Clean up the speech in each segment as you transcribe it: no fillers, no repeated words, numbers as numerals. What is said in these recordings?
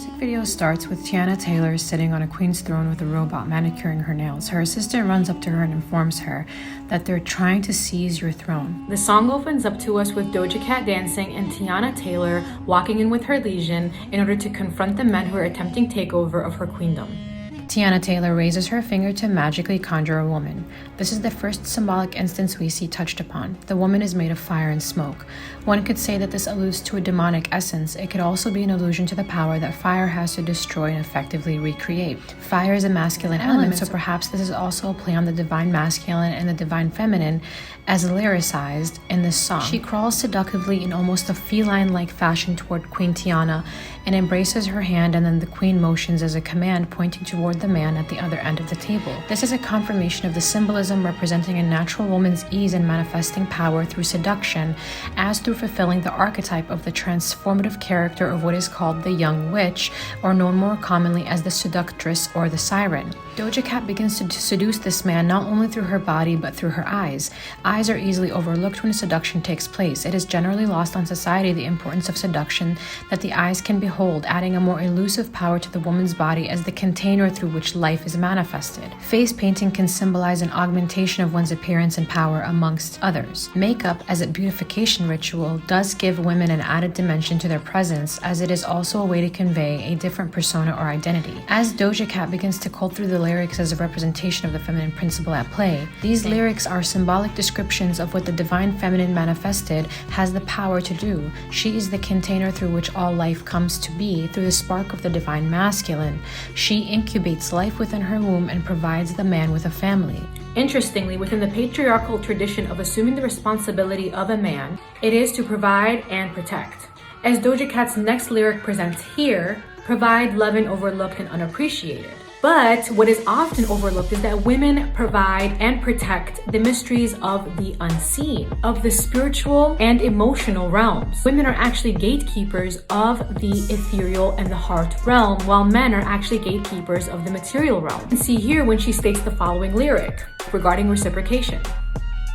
music video starts with Teyana Taylor sitting on a queen's throne with a robot manicuring her nails. Her assistant runs up to her and informs her that they're trying to seize your throne. The song opens up to us with Doja Cat dancing and Teyana Taylor walking in with her legion in order to confront the men who are attempting takeover of her queendom. Teyana Taylor raises her finger to magically conjure a woman. This is the first symbolic instance we see touched upon. The woman is made of fire and smoke. One could say that this alludes to a demonic essence. It could also be an allusion to the power that fire has to destroy and effectively recreate. Fire is a masculine element, so perhaps this is also a play on the divine masculine and the divine feminine as lyricized in this song. She crawls seductively in almost a feline-like fashion toward Queen Teyana and embraces her hand, and then the queen motions as a command pointing toward the man at the other end of the table. This is a confirmation of the symbolism representing a natural woman's ease in manifesting power through seduction, as through fulfilling the archetype of the transformative character of what is called the young witch, or known more commonly as the seductress or the siren. Doja Cat begins to seduce this man not only through her body but through her eyes. Eyes are easily overlooked when seduction takes place. It is generally lost on society the importance of seduction that the eyes can behold, adding a more elusive power to the woman's body as the container through which life is manifested. Face painting can symbolize an augmentation of one's appearance and power amongst others. Makeup as a beautification ritual does give women an added dimension to their presence, as it is also a way to convey a different persona or identity. As Doja Cat begins to cull through the lyrics as a representation of the feminine principle at play, these lyrics are symbolic descriptions of what the divine feminine manifested has the power to do. She is the container through which all life comes to be through the spark of the divine masculine. She incubates life within her womb and provides the man with a family. Interestingly, within the patriarchal tradition of assuming the responsibility of a man, it is to provide and protect. As Doja Cat's next lyric presents here, provide, love, and overlooked and unappreciated. But what is often overlooked is that women provide and protect the mysteries of the unseen, of the spiritual and emotional realms. Women are actually gatekeepers of the ethereal and the heart realm, while men are actually gatekeepers of the material realm. And see here when she states the following lyric regarding reciprocation.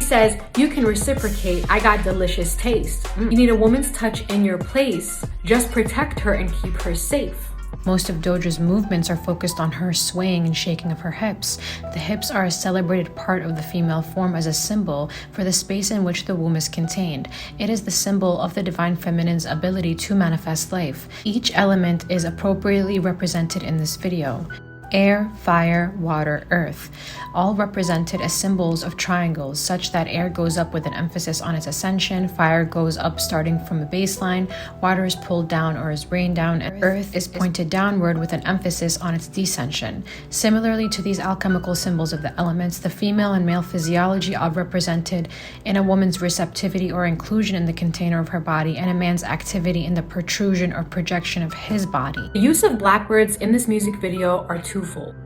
She says, "You can reciprocate, I got delicious taste. You need a woman's touch in your place. Just protect her and keep her safe." Most of Doja's movements are focused on her swaying and shaking of her hips. The hips are a celebrated part of the female form as a symbol for the space in which the womb is contained. It is the symbol of the divine feminine's ability to manifest life. Each element is appropriately represented in this video. Air, fire, water, earth, all represented as symbols of triangles, such that air goes up with an emphasis on its ascension, fire goes up starting from a baseline, water is pulled down or is rained down, and earth is pointed downward with an emphasis on its descension. Similarly to these alchemical symbols of the elements, the female and male physiology are represented in a woman's receptivity or inclusion in the container of her body, and a man's activity in the protrusion or projection of his body. The use of blackbirds in this music video are twofold.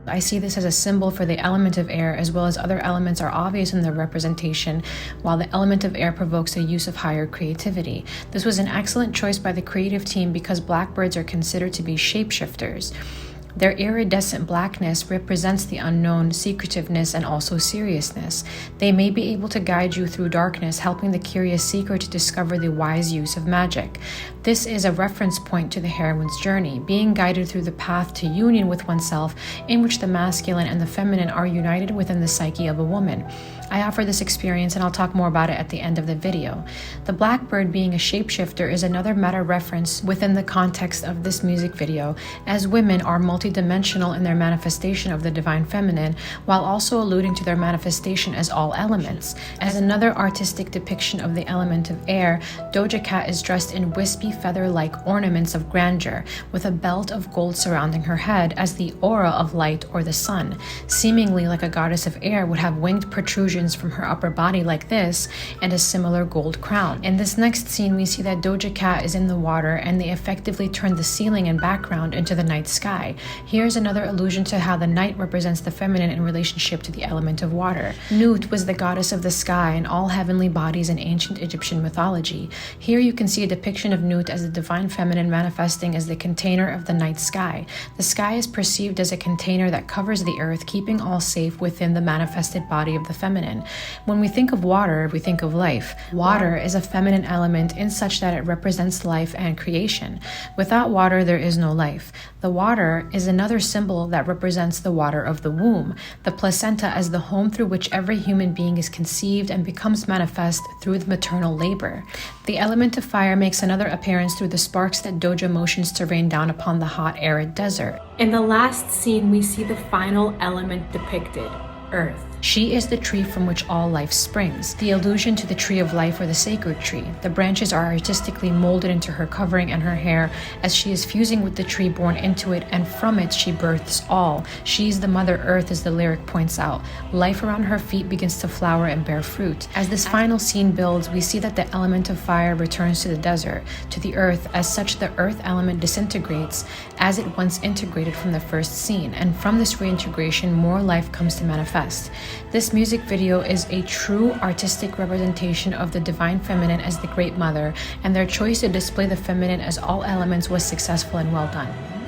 I see this as a symbol for the element of air, as well as other elements are obvious in their representation, while the element of air provokes a use of higher creativity. This was an excellent choice by the creative team because blackbirds are considered to be shapeshifters. Their iridescent blackness represents the unknown, secretiveness, and also seriousness. They may be able to guide you through darkness, helping the curious seeker to discover the wise use of magic. This is a reference point to the heroine's journey, being guided through the path to union with oneself, in which the masculine and the feminine are united within the psyche of a woman. I offer this experience, and I'll talk more about it at the end of the video. The blackbird being a shapeshifter is another meta reference within the context of this music video, as women are multidimensional in their manifestation of the divine feminine, while also alluding to their manifestation as all elements. As another artistic depiction of the element of air, Doja Cat is dressed in wispy feather-like ornaments of grandeur, with a belt of gold surrounding her head as the aura of light or the sun. Seemingly like a goddess of air would have winged protrusions from her upper body like this, and a similar gold crown. In this next scene, we see that Doja Cat is in the water, and they effectively turn the ceiling and background into the night sky. Here's another allusion to how the night represents the feminine in relationship to the element of water. Nut was the goddess of the sky and all heavenly bodies in ancient Egyptian mythology. Here you can see a depiction of Nut as the divine feminine manifesting as the container of the night sky. The sky is perceived as a container that covers the earth, keeping all safe within the manifested body of the feminine. feminine. When we think of water, we think of life. Water is a feminine element in such that it represents life and creation. Without water, there is no life. The water is another symbol that represents the water of the womb, the placenta as the home through which every human being is conceived and becomes manifest through the maternal labor. The element of fire makes another appearance through the sparks that Doja motions to rain down upon the hot, arid desert. In the last scene, we see the final element depicted, earth. She is the tree from which all life springs, the allusion to the tree of life or the sacred tree. The branches are artistically molded into her covering and her hair as she is fusing with the tree born into it, and from it she births all. She is the Mother Earth, as the lyric points out. Life around her feet begins to flower and bear fruit. As this final scene builds, we see that the element of fire returns to the desert, to the earth. As such, the earth element disintegrates as it once integrated from the first scene, and from this reintegration, more life comes to manifest. This music video is a true artistic representation of the divine feminine as the Great Mother, and their choice to display the feminine as all elements was successful and well done.